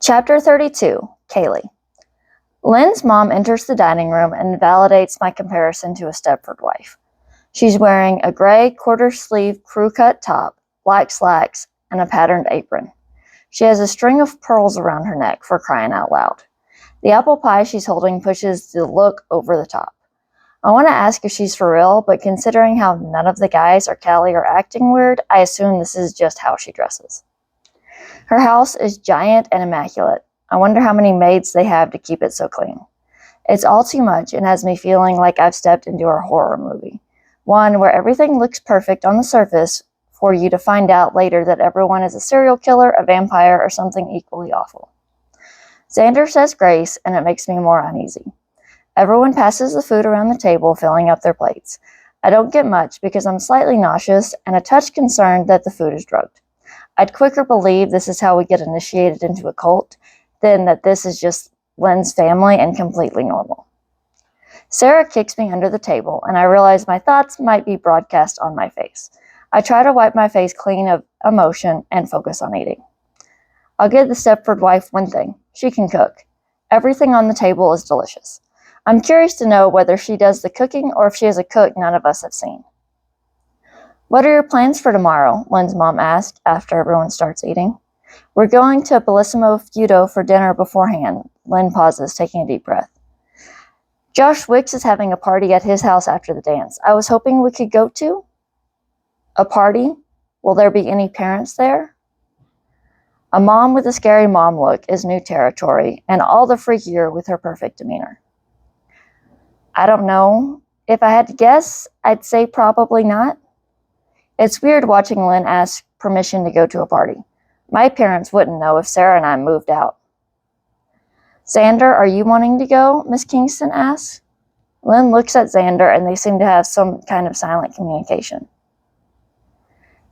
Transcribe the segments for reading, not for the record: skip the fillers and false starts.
Chapter 32, Kaylee. Lynn's mom enters the dining room and validates my comparison to a Stepford wife. She's wearing a gray quarter-sleeve crew-cut top, black slacks, and a patterned apron. She has a string of pearls around her neck, for crying out loud. The apple pie she's holding pushes the look over the top. I want to ask if she's for real, but considering how none of the guys or Callie are acting weird, I assume this is just how she dresses. Her house is giant and immaculate. I wonder how many maids they have to keep it so clean. It's all too much and has me feeling like I've stepped into a horror movie. One where everything looks perfect on the surface for you to find out later that everyone is a serial killer, a vampire, or something equally awful. Xander says grace, and it makes me more uneasy. Everyone passes the food around the table, filling up their plates. I don't get much because I'm slightly nauseous and a touch concerned that the food is drugged. I'd quicker believe this is how we get initiated into a cult than that this is just Lynn's family and completely normal. Sarah kicks me under the table, and I realize my thoughts might be broadcast on my face. I try to wipe my face clean of emotion and focus on eating. I'll give the Stepford wife one thing. She can cook. Everything on the table is delicious. I'm curious to know whether she does the cooking or if she has a cook none of us have seen. "What are your plans for tomorrow?" Lynn's mom asked after everyone starts eating. "We're going to Bellissimo Feudo for dinner beforehand." Lynn pauses, taking a deep breath. "Josh Wicks is having a party at his house after the dance. I was hoping we could go to." "A party? Will there be any parents there?" A mom with a scary mom look is new territory, and all the freakier with her perfect demeanor. "I don't know. If I had to guess, I'd say probably not." It's weird watching Lynn ask permission to go to a party. My parents wouldn't know if Sarah and I moved out. "Xander, are you wanting to go?" Miss Kingston asks. Lynn looks at Xander, and they seem to have some kind of silent communication.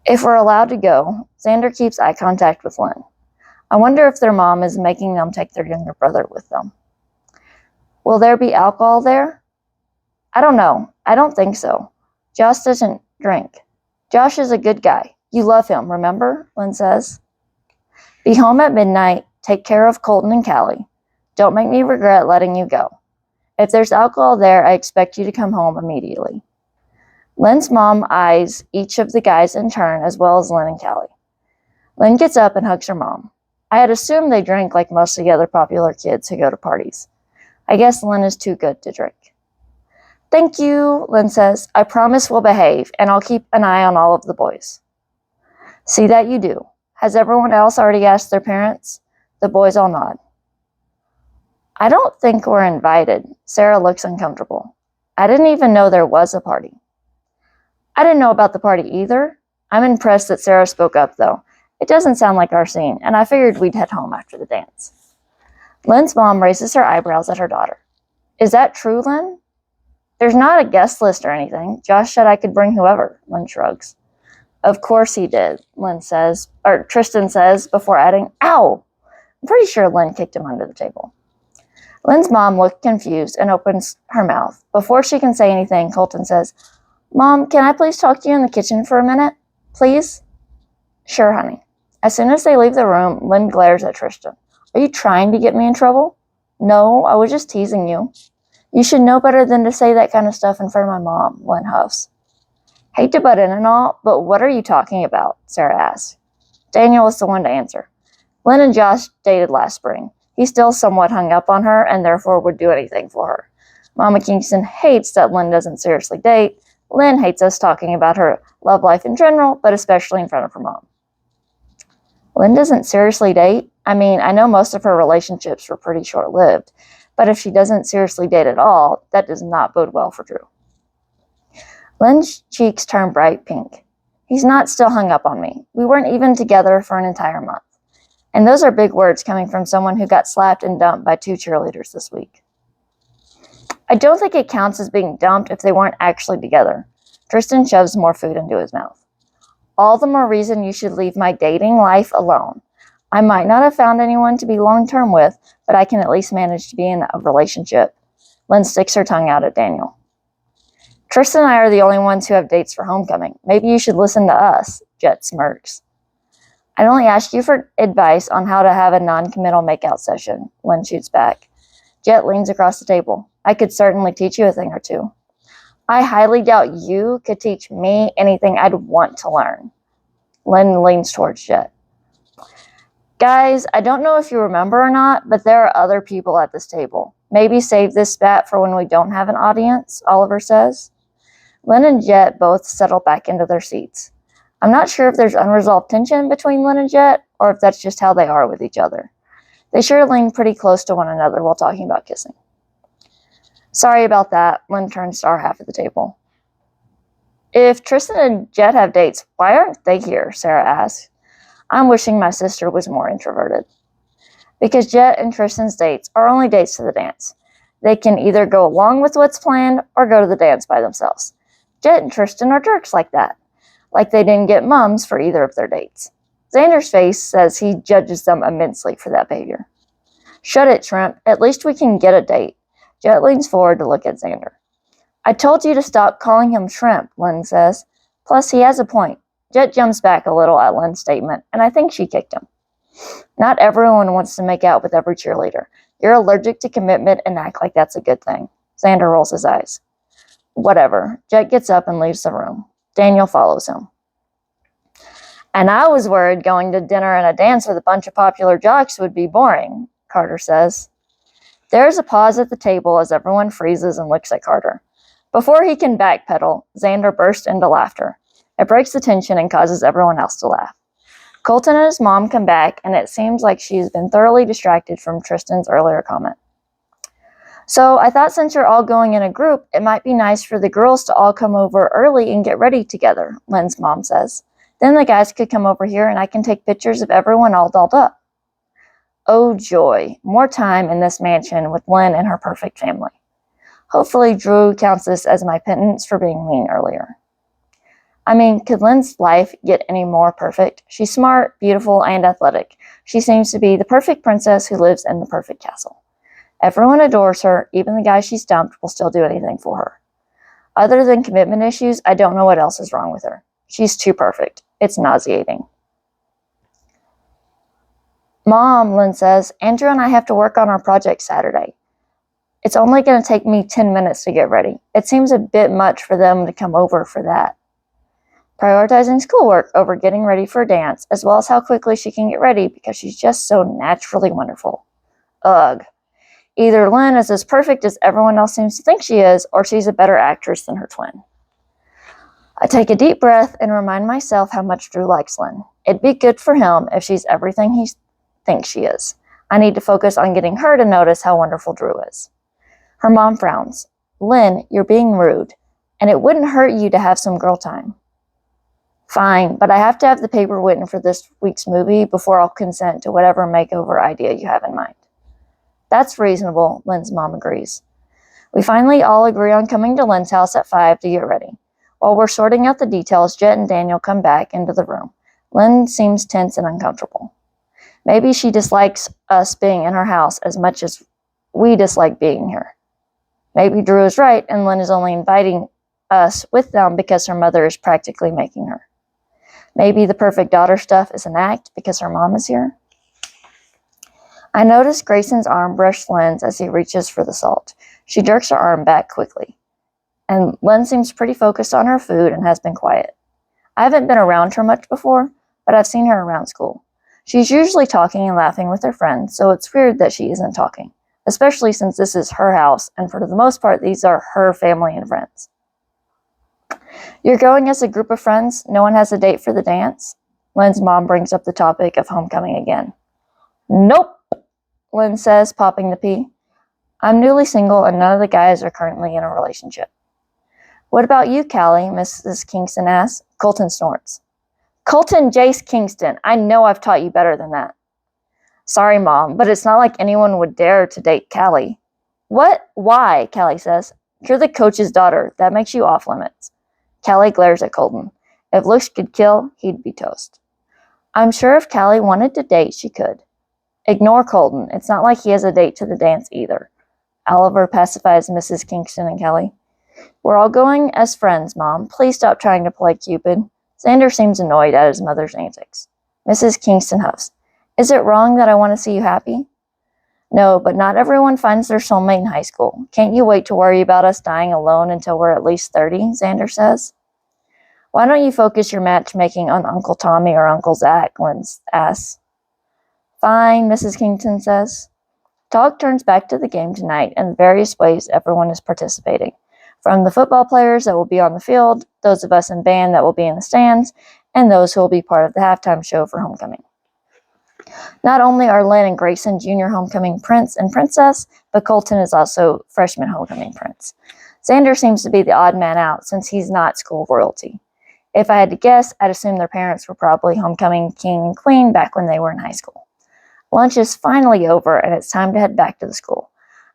If we're allowed to go, Xander keeps eye contact with Lynn. I wonder if their mom is making them take their younger brother with them. "Will there be alcohol there?" "I don't know. I don't think so. Josh doesn't drink. Josh is a good guy. You love him, remember?" Lynn says. "Be home at midnight. Take care of Colton and Callie. Don't make me regret letting you go. If there's alcohol there, I expect you to come home immediately." Lynn's mom eyes each of the guys in turn, as well as Lynn and Callie. Lynn gets up and hugs her mom. I had assumed they drink like most of the other popular kids who go to parties. I guess Lynn is too good to drink. "Thank you," Lynn says. "I promise we'll behave, and I'll keep an eye on all of the boys." "See that you do. Has everyone else already asked their parents?" The boys all nod. "I don't think we're invited." Sarah looks uncomfortable. "I didn't even know there was a party." "I didn't know about the party either." I'm impressed that Sarah spoke up, though. It doesn't sound like our scene, and I figured we'd head home after the dance. Lynn's mom raises her eyebrows at her daughter. "Is that true, Lynn?" "There's not a guest list or anything. Josh said I could bring whoever," Lynn shrugs. "Of course he did," Tristan says, before adding, "Ow!" I'm pretty sure Lynn kicked him under the table. Lynn's mom looked confused and opens her mouth. Before she can say anything, Colton says, "Mom, can I please talk to you in the kitchen for a minute? Please?" "Sure, honey." As soon as they leave the room, Lynn glares at Tristan. "Are you trying to get me in trouble?" "No, I was just teasing you." "You should know better than to say that kind of stuff in front of my mom," Lynn huffs. "Hate to butt in and all, but what are you talking about?" Sarah asks. Daniel is the one to answer. Lynn and Josh dated last spring. He's still somewhat hung up on her and therefore would do anything for her. Mama Kingston hates that Lynn doesn't seriously date. Lynn hates us talking about her love life in general, but especially in front of her mom. Lynn doesn't seriously date? I mean, I know most of her relationships were pretty short-lived, but if she doesn't seriously date at all, that does not bode well for Drew. Lynn's cheeks turn bright pink. He's not still hung up on me. We weren't even together for an entire month. And those are big words coming from someone who got slapped and dumped by 2 cheerleaders this week. I don't think it counts as being dumped if they weren't actually together. Tristan shoves more food into his mouth. All the more reason you should leave my dating life alone. I might not have found anyone to be long-term with, but I can at least manage to be in a relationship. Lynn sticks her tongue out at Daniel. Tristan and I are the only ones who have dates for homecoming. Maybe you should listen to us, Jet smirks. I'd only ask you for advice on how to have a non-committal makeout session, Lynn shoots back. Jet leans across the table. I could certainly teach you a thing or two. I highly doubt you could teach me anything I'd want to learn. Lynn leans towards Jet. Guys, I don't know if you remember or not, but there are other people at this table. Maybe save this spat for when we don't have an audience, Oliver says. Lynn and Jet both settle back into their seats. I'm not sure if there's unresolved tension between Lynn and Jet, or if that's just how they are with each other. They sure lean pretty close to one another while talking about kissing. Sorry about that, Lynn turns to our half of the table. If Tristan and Jet have dates, why aren't they here? Sarah asks. I'm wishing my sister was more introverted. Because Jet and Tristan's dates are only dates to the dance. They can either go along with what's planned or go to the dance by themselves. Jet and Tristan are jerks like that. Like they didn't get mums for either of their dates. Xander's face says he judges them immensely for that behavior. Shut it, Shrimp. At least we can get a date. Jet leans forward to look at Xander. I told you to stop calling him Shrimp, Lynn says. Plus, he has a point. Jet jumps back a little at Lynn's statement, and I think she kicked him. Not everyone wants to make out with every cheerleader. You're allergic to commitment and act like that's a good thing. Xander rolls his eyes. Whatever. Jet gets up and leaves the room. Daniel follows him. And I was worried going to dinner and a dance with a bunch of popular jocks would be boring, Carter says. There's a pause at the table as everyone freezes and looks at Carter. Before he can backpedal, Xander bursts into laughter. It breaks the tension and causes everyone else to laugh. Colton and his mom come back, and it seems like she's been thoroughly distracted from Tristan's earlier comment. So I thought since you're all going in a group, it might be nice for the girls to all come over early and get ready together, Lynn's mom says. Then the guys could come over here and I can take pictures of everyone all dolled up. Oh joy, more time in this mansion with Lynn and her perfect family. Hopefully Drew counts this as my penance for being mean earlier. I mean, could Lynn's life get any more perfect? She's smart, beautiful, and athletic. She seems to be the perfect princess who lives in the perfect castle. Everyone adores her. Even the guy she's dumped will still do anything for her. Other than commitment issues, I don't know what else is wrong with her. She's too perfect. It's nauseating. Mom, Lynn says, Andrew and I have to work on our project Saturday. It's only going to take me 10 minutes to get ready. It seems a bit much for them to come over for that. Prioritizing schoolwork over getting ready for a dance, as well as how quickly she can get ready because she's just so naturally wonderful. Ugh. Either Lynn is as perfect as everyone else seems to think she is, or she's a better actress than her twin. I take a deep breath and remind myself how much Drew likes Lynn. It'd be good for him if she's everything he thinks she is. I need to focus on getting her to notice how wonderful Drew is. Her mom frowns. Lynn, you're being rude, and it wouldn't hurt you to have some girl time. Fine, but I have to have the paper written for this week's movie before I'll consent to whatever makeover idea you have in mind. That's reasonable, Lynn's mom agrees. We finally all agree on coming to Lynn's house at 5 to get ready. While we're sorting out the details, Jet and Daniel come back into the room. Lynn seems tense and uncomfortable. Maybe she dislikes us being in her house as much as we dislike being here. Maybe Drew is right and Lynn is only inviting us with them because her mother is practically making her. Maybe the perfect daughter stuff is an act because her mom is here. I notice Grayson's arm brush Lynn's as he reaches for the salt. She jerks her arm back quickly. And Lynn seems pretty focused on her food and has been quiet. I haven't been around her much before, but I've seen her around school. She's usually talking and laughing with her friends, so it's weird that she isn't talking, especially since this is her house, and for the most part, these are her family and friends. You're going as a group of friends? No one has a date for the dance? Lynn's mom brings up the topic of homecoming again. Nope, Lynn says, popping the pea. I'm newly single and none of the guys are currently in a relationship. What about you, Callie? Mrs. Kingston asks. Colton snorts. Colton Jace Kingston. I know I've taught you better than that. Sorry, Mom, but it's not like anyone would dare to date Callie. What? Why? Callie says. You're the coach's daughter. That makes you off limits. Callie glares at Colton. If looks could kill, he'd be toast. I'm sure if Callie wanted to date, she could. Ignore Colton. It's not like he has a date to the dance either. Oliver pacifies Mrs. Kingston and Callie. We're all going as friends, Mom. Please stop trying to play Cupid. Xander seems annoyed at his mother's antics. Mrs. Kingston huffs. Is it wrong that I want to see you happy? No, but not everyone finds their soulmate in high school. Can't you wait to worry about us dying alone until we're at least 30, Xander says. Why don't you focus your matchmaking on Uncle Tommy or Uncle Zach, Lynn asks. Fine, Mrs. Kingston says. Talk turns back to the game tonight and the various ways everyone is participating. From the football players that will be on the field, those of us in band that will be in the stands, and those who will be part of the halftime show for homecoming. Not only are Lynn and Grayson junior homecoming prince and princess, but Colton is also freshman homecoming prince. Xander seems to be the odd man out since he's not school royalty. If I had to guess, I'd assume their parents were probably homecoming king and queen back when they were in high school. Lunch is finally over and it's time to head back to the school.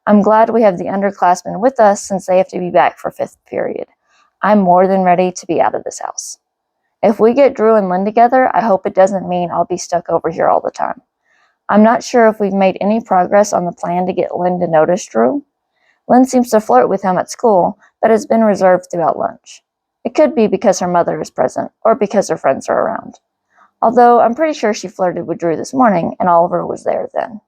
I'm glad we have the underclassmen with us since they have to be back for 5th period. I'm more than ready to be out of this house. If we get Drew and Lynn together, I hope it doesn't mean I'll be stuck over here all the time. I'm not sure if we've made any progress on the plan to get Lynn to notice Drew. Lynn seems to flirt with him at school, but has been reserved throughout lunch. It could be because her mother is present, or because her friends are around. Although I'm pretty sure she flirted with Drew this morning, and Oliver was there then.